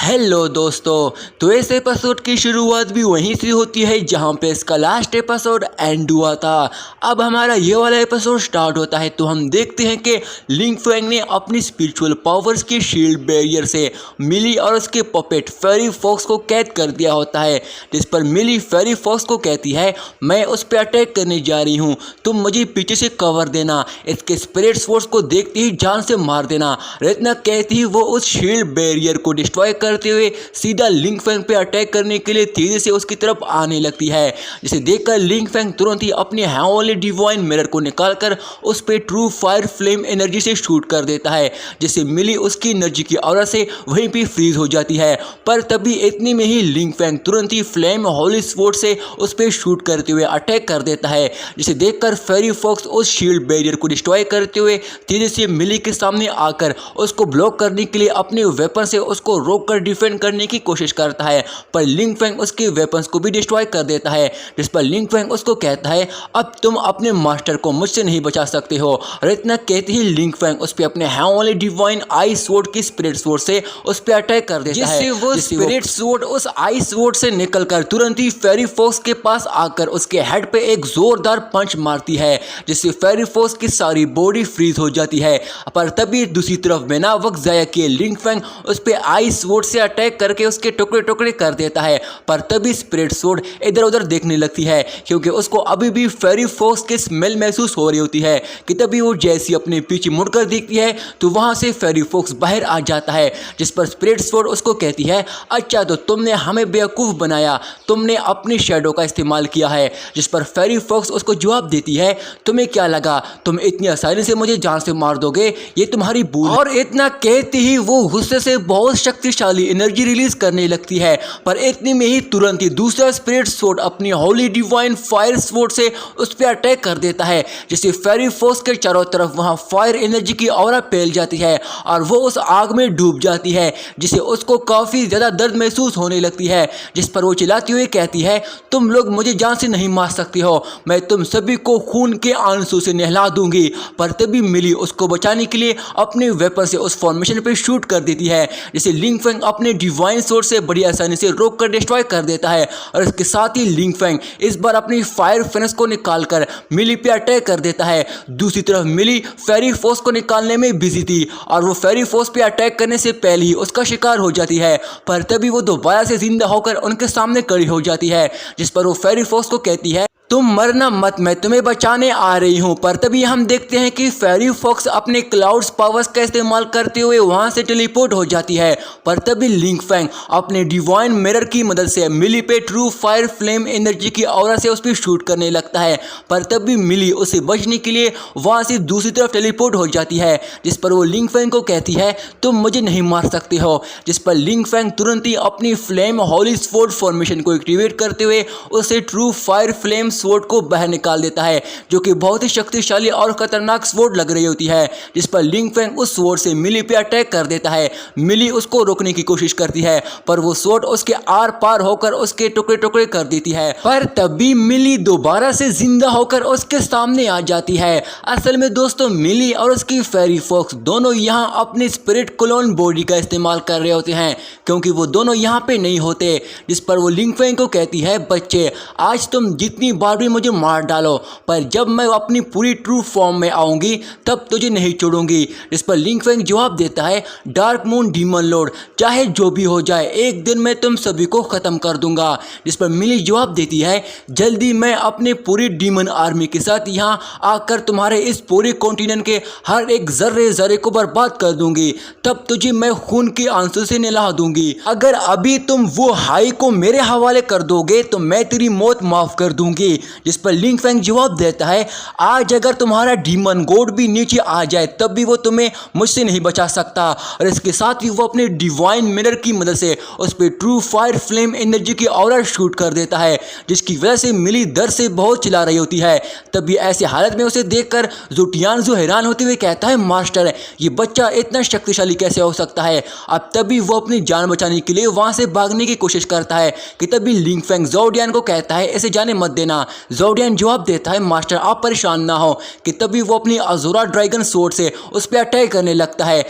Hello दोस्तों। तो इस एपिसोड की शुरुआत भी वहीं से होती है जहां पे इसका लास्ट एपिसोड एंड हुआ था। अब हमारा ये वाला एपिसोड स्टार्ट होता है तो हम देखते हैं कि लिंग फेंग ने अपनी स्पिरिचुअल पावर्स के शील्ड बैरियर से मिली और उसके पपेट फेरी फॉक्स को कैद कर दिया होता है, जिस पर मिली फेरी फॉक्स को कहती है मैं उस पर अटैक करने जा रही हूँ, तुम मुझे पीछे से कवर देना, इसके स्पिरिट फोर्स को देखते ही जान से मार देना। रत्ना कहती ही वो उस शील्ड बैरियर को डिस्ट्रॉय करते हुए सीधा लिंग फेंग पे अटैक करने के लिए तेजी से उसकी तरफ आने लगती है, जिसे देखकर लिंग फेंग तुरंत ही अपने हेवनली डिवाइन मिरर को निकालकर उस पे ट्रू फायर फ्लेम एनर्जी से शूट कर देता है, जिससे मिली उसकी एनर्जी की ऑरा से वहीं पे फ्रीज हो जाती है। पर तभी इतने में ही लिंग फेंग तुरंत ही फ्लेम होली स्वॉर्ड से उस पे शूट करते हुए अटैक कर देता है, जिसे देखकर फेरी फॉक्स उस शील्ड बैरियर को डिस्ट्रॉय करते हुए तेजी से मिली के सामने आकर उसको ब्लॉक करने के लिए अपने वेपन से उसको रोककर डिफेंड करने की कोशिश करता है। पर लिंग फेंग उसके वेपन्स को भी डिस्ट्रॉय कर देता है, जिस पर लिंग फेंग उसको कहता है अब तुम अपने मास्टर को मुझसे नहीं बचा सकते हो। और इतना कहते ही लिंग फेंग उस पर अपने हेवनली डिवाइन आई स्वॉर्ड की स्पिरिट स्वॉर्ड से उस पर अटैक कर देता है, जिससे वो स्पिरिट स्वॉर्ड उस आई स्वॉर्ड से निकलकर तुरंत ही फेरी फॉक्स के पास आकर उसके हेड पे एक जोरदार पंच मारती है, जिससे फेरी फॉक्स की सारी बॉडी फ्रीज हो जाती है। पर तभी दूसरी तरफ बिना वक्त जाया किए लिंग फेंग उस पे आई स्वॉर्ड से अटैक करके उसके टुकड़े टुकड़े कर देता है। पर तभी स्पिरिट स्वॉर्ड इधर उधर देखने लगती है, क्योंकि उसको अभी भी फेरी फॉक्स की स्मेल महसूस हो रही होती है कि तभी वो जैसी अपने पीछे मुड़कर देखती है तो वहां से फेरी फॉक्स बाहर आ जाता है, जिस पर स्पिरिट स्वॉर्ड उसको कहती है अच्छा तो तुमने हमें बेवकूफ़ बनाया, तुमने अपनी शैडो का इस्तेमाल किया है। जिस पर फेरी फॉक्स उसको जवाब देती है तुम्हें क्या लगा तुम इतनी आसानी से मुझे जान से मार दोगे, ये तुम्हारी भूल। और इतना कहते ही वो गुस्से से बहुत शक्तिशाली एनर्जी रिलीज करने लगती है। पर इतने में ही तुरंत ही दूसरा स्पिरिट स्वॉर्ड अपनी होली डिवाइन फायर स्वॉर्ड से उस पर अटैक कर देता है, जिससे फेरी फॉक्स के चारों तरफ वहां फायर एनर्जी की ऑरा फैल जाती है और वो उस आग में डूब जाती है, जिससे उसको काफी ज्यादा दर्द महसूस होने लगती है। जिस पर वो चिल्लाती हुई कहती है तुम लोग मुझे जान से नहीं मार सकते हो, मैं तुम सभी को खून के आंसू से नहला दूंगी। पर तभी मिली उसको बचाने के लिए अपने वेपन से उस फॉर्मेशन पे शूट कर देती है, जिसे लिंग फेंग अपने डिवाइन सोर्स से बड़ी आसानी से रोक कर डिस्ट्रॉय कर देता है। और इसके साथ ही लिंग फेंग इस बार अपनी फायर फेनेस को निकालकर मिली पे अटैक कर देता है। दूसरी तरफ मिली फेरी फोर्स को निकालने में बिजी थी और वो फेरी फोर्स पे अटैक करने से पहले ही उसका शिकार हो जाती है। पर तभी वो दोबारा से जिंदा होकर उनके सामने खड़ी हो जाती है, जिस पर वो फेरी फोर्स को कहती है तुम मरना मत, मैं तुम्हें बचाने आ रही हूँ। पर तभी हम देखते हैं कि फेरी फॉक्स अपने क्लाउड्स पावर्स का इस्तेमाल करते हुए वहां से टेलीपोर्ट हो जाती है। पर तभी लिंग फेंग अपने डिवाइन मिरर की मदद से मिली पे ट्रू फायर फ्लेम एनर्जी की ऑरा से उस पर शूट करने लगता है। पर तभी मिली उसे बचने के लिए वहां से दूसरी तरफ टेलीपोर्ट हो जाती है, जिस पर वो लिंग फेंग को कहती है तुम मुझे नहीं मार सकते हो। जिस पर लिंग फेंग तुरंत ही अपनी फ्लेम होली स्वॉर्ड फॉर्मेशन को एक्टिवेट करते हुए उसे ट्रू फायर फ्लेम स्वॉर्ड को बाहर निकाल देता है, जो कि बहुत ही शक्तिशाली और खतरनाक स्वॉर्ड लग रही होती है। जिस पर लिंग फेंग उस स्वॉर्ड से मिली पे अटैक कर देता है। मिली उसको रोकने की कोशिश करती है, पर वो स्वॉर्ड उसके आर पार होकर उसके टुकड़े टुकड़े कर देती है। पर तभी मिली दोबारा से जिंदा होकर उसके सामने आ जाती है। असल में दोस्तों मिली और उसकी फेरी फॉक्स दोनों यहाँ अपनी स्पिरिट क्लोन बॉडी का इस्तेमाल कर रहे होते हैं, क्योंकि वो दोनों यहाँ पे नहीं होते। जिस पर वो लिंग फेंग को कहती है बच्चे आज तुम जितनी बार भी मुझे मार डालो, पर जब मैं अपनी पूरी ट्रू फॉर्म में आऊंगी तब तुझे नहीं छोड़ूंगी। इस पर लिंग फेंग जवाब देता है डार्क मून डीमन लॉर्ड चाहे जो भी हो जाए एक दिन मैं तुम सभी को खत्म कर दूंगा। जिस पर मिली जवाब देती है जल्दी मैं अपने पूरी डीमन आर्मी के साथ यहाँ आकर तुम्हारे इस पूरे कॉन्टिनेंट के हर एक जर्रे जर्रे को बर्बाद कर दूंगी, तब तुझे मैं खून के आंसू से नहला दूंगी। अगर अभी तुम वो हाई को मेरे हवाले कर दोगे तो मैं तेरी मौत माफ कर दूंगी। जिस पर लिंग फेंग जवाब देता है आज अगर तुम्हारा डीमन गॉड भी नीचे आ जाए तब भी वो तुम्हें मुझसे नहीं बचा सकता। और इसके साथ ही वो अपने डिवाइन मिरर की मदद से उस पर ट्रू फायर फ्लेम एनर्जी की ऑरा शूट कर देता है, जिसकी वजह से मिली दर्द से बहुत चिल्ला रही होती है। तभी ऐसी हालत में उसे देखकर जुटियानजू हैरान होते हुए कहता है मास्टर ये बच्चा इतना शक्तिशाली कैसे हो सकता है। अब तभी वो अपनी जान बचाने के लिए वहां से भागने की कोशिश करता है कि तभी लिंग फेंग जोडियान को कहता है इसे जाने मत देना, जोडियन जवाब देता है मास्टर आप परेशान ना हो कि तभी वो अपनी अजोरा ड्रैगन स्वॉर्ड से उस पर अटैक करने लगता है।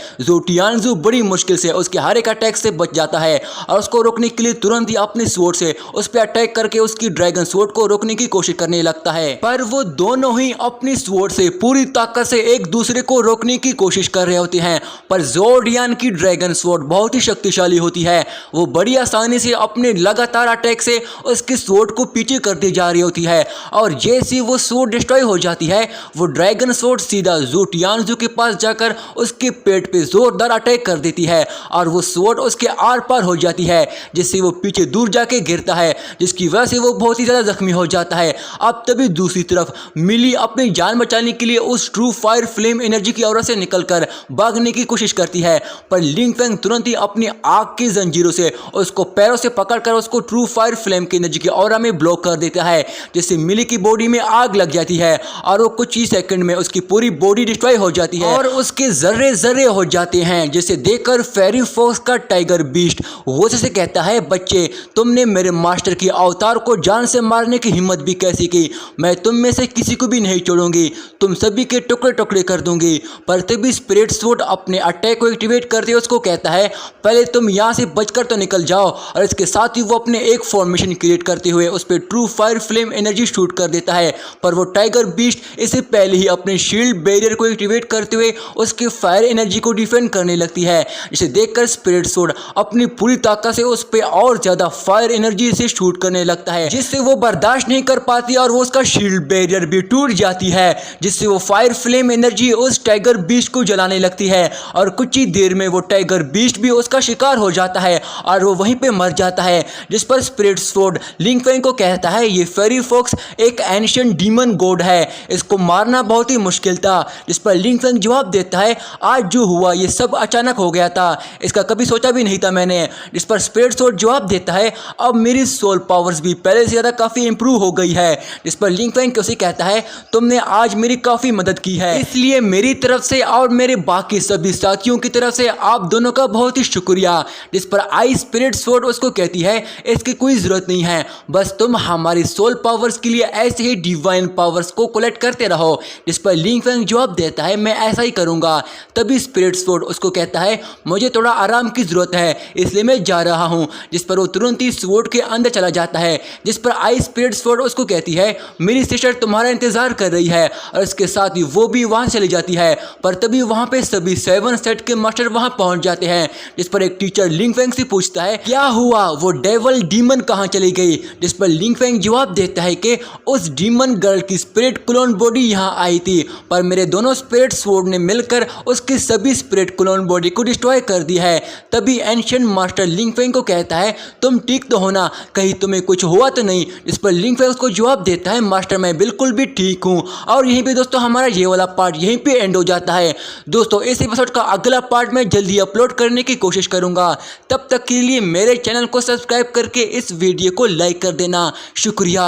टियानजू बड़ी मुश्किल से उसके हर एक अटैक से बच जाता है और उसको रोकने के लिए तुरंत ही अपने स्वॉर्ड से उस पर अटैक करके उसकी ड्रैगन स्वॉर्ड को रोकने की कोशिश करने लगता है। पर वो दोनों ही अपनी स्वॉर्ड से पूरी ताकत से एक दूसरे को रोकने की कोशिश कर रहे होते हैं, पर जोडियन की ड्रैगन स्वॉर्ड बहुत ही शक्तिशाली होती है। वो बड़ी आसानी से अपने लगातार अटैक से उसकी स्वॉर्ड को पीछे करती जा रही होती है और जैसे वो स्वॉर्ड डिस्ट्रॉय हो जाती है वो ड्रैगन स्वॉर्ड सीधा टियानजू के पास जाकर उसके पेट पे जोरदार अटैक कर देती है और वो स्वॉर्ड उसके आर पार हो जाती है जिससे वो पीछे दूर जाके गिरता है, जिसकी वजह से वो बहुत ही ज़्यादा जख्मी हो जाता है। अब तभी दूसरी तरफ मिली अपनी जान बचाने के लिए उस ट्रू फायर फ्लेम एनर्जी की औरा से निकलकर भागने की कोशिश करती है, पर लिंग फेंग तुरंत ही अपनी आग की जंजीरों से उसको पैरों से पकड़कर उसको ट्रू फायर फ्लेम की एनर्जी की औरा में ब्लॉक कर देता है, जिससे मिली की बॉडी में आग लग जाती है और वो कुछ ही सेकंड में उसकी पूरी बॉडी डिस्ट्रॉय हो जाती है और उसके जर्रे जर्रे हो जाते हैं, जिसे देखकर फेरी फॉक्स का टाइगर बीस्ट वो जैसे कहता है बच्चे तुमने मेरे मास्टर की अवतार को जान से मारने की हिम्मत भी कैसी की, मैं तुम में से किसी को भी नहीं छोड़ूंगी, तुम सभी के टुकड़े टुकड़े कर दूंगी। पर तभी स्पिरिट स्वॉर्ड अपने अटैक को एक्टिवेट करते हुए उसको कहता है पहले तुम यहाँ से बचकर तो निकल जाओ, और इसके साथ ही वो अपने एक फॉर्मेशन क्रिएट करते हुए उस पर true fire flame energy shoot कर देता है। पर वो टाइगर बीस्ट इससे पहले ही अपने शील्ड बैरियर को एक्टिवेट करते हुए उसके फायर एनर्जी को डिफेंड करने लगती है, जिसे देखकर स्पिरिट स्वॉर्ड अपनी पूरी ताकत से उस पर और ज्यादा फायर एनर्जी से शूट करने लगता है, जिससे वो बर्दाश्त नहीं कर पाती और वो उसका शील्ड बैरियर भी टूट जाती है, जिससे वो फायर फ्लेम एनर्जी उस टाइगर बीस्ट को जलाने लगती है और कुछ ही देर में वो टाइगर बीस्ट भी उसका शिकार हो जाता है और वो वहीं पे मर जाता है। जिस पर स्पिरिट स्वॉर्ड लिंग फेंग को कहता है ये फेरी फॉक्स एक एंशिएंट डीमन गॉड है, इसको मारना बहुत ही मुश्किल था। जिस पर लिंग फेंग जवाब देता है आज जो हुआ ये सब अचानक हो गया था, इसका कभी सोचा भी नहीं था मैंने। जिस पर स्पिरिट स्वॉर्ड जवाब देता है अब मेरी सोल पावर्स भी पहले से ज़्यादा काफ़ी इंप्रूव हो गई है। जिस पर लिंग फेंग उसे कहता है तुमने आज मेरी काफ़ी मदद की है, इसलिए मेरी तरफ से और मेरे बाकी सभी साथियों की तरफ से आप दोनों का बहुत ही शुक्रिया। जिस पर आई स्पिरिट स्वॉर्ड उसको कहती है इसकी कोई ज़रूरत नहीं है, बस तुम हमारी सोल पावर्स के लिए ऐसे ही डिवाइन पावर्स को कलेक्ट करते रहो। जिस पर लिंग फेंग जवाब देता है मैं ऐसा ही करूँगा। तभी स्पिरिट स्वॉर्ड उसको कहता है मुझे थोड़ा आराम की ज़रूरत है इसलिए मैं जा रहा हूँ। जिस पर वो तुरंत ही स्वॉर्ड के अंदर चला जाता है। जिस पर आई स्पिरिट स्वॉर्ड उसको कहती है मेरी सिस्टर तुम्हारा इंतजार कर रही है, और इसके साथ ही वो भी वहाँ चली जाती है। पर तभी वहाँ पे सभी 7 सेट के मास्टर वहाँ पहुँच जाते हैं। जिस पर एक टीचर लिंग फेंग से पूछता है क्या हुआ, वो डेवल डीमन कहाँ चली गई। जिस पर लिंग फेंग जवाब देता है कि उस डीमन गर्ल की स्पिरिट क्लोन बॉडी यहाँ आई थी, पर मेरे दोनों स्पिरिट स्वॉर्ड ने मिलकर उसकी सभी स्पिरिट क्लोन बॉडी को डिस्ट्रॉय कर दी है। तभी एंशिएंट मास्टर लिंग फेंग को कहता है तुम ठीक तो हो ना, कहीं तुम्हें कुछ हुआ तो नहीं। इस पर लिंग फेंग उसको जवाब देता है मास्टर मैं बिल्कुल भी ठीक हूँ। और यहीं पे दोस्तों हमारा ये वाला पार्ट यहीं पे एंड हो जाता है। दोस्तों इस एपिसोड का अगला पार्ट मैं जल्दी अपलोड करने की कोशिश करूँगा, तब तक के लिए मेरे चैनल को सब्सक्राइब करके इस वीडियो को लाइक कर देना। शुक्रिया।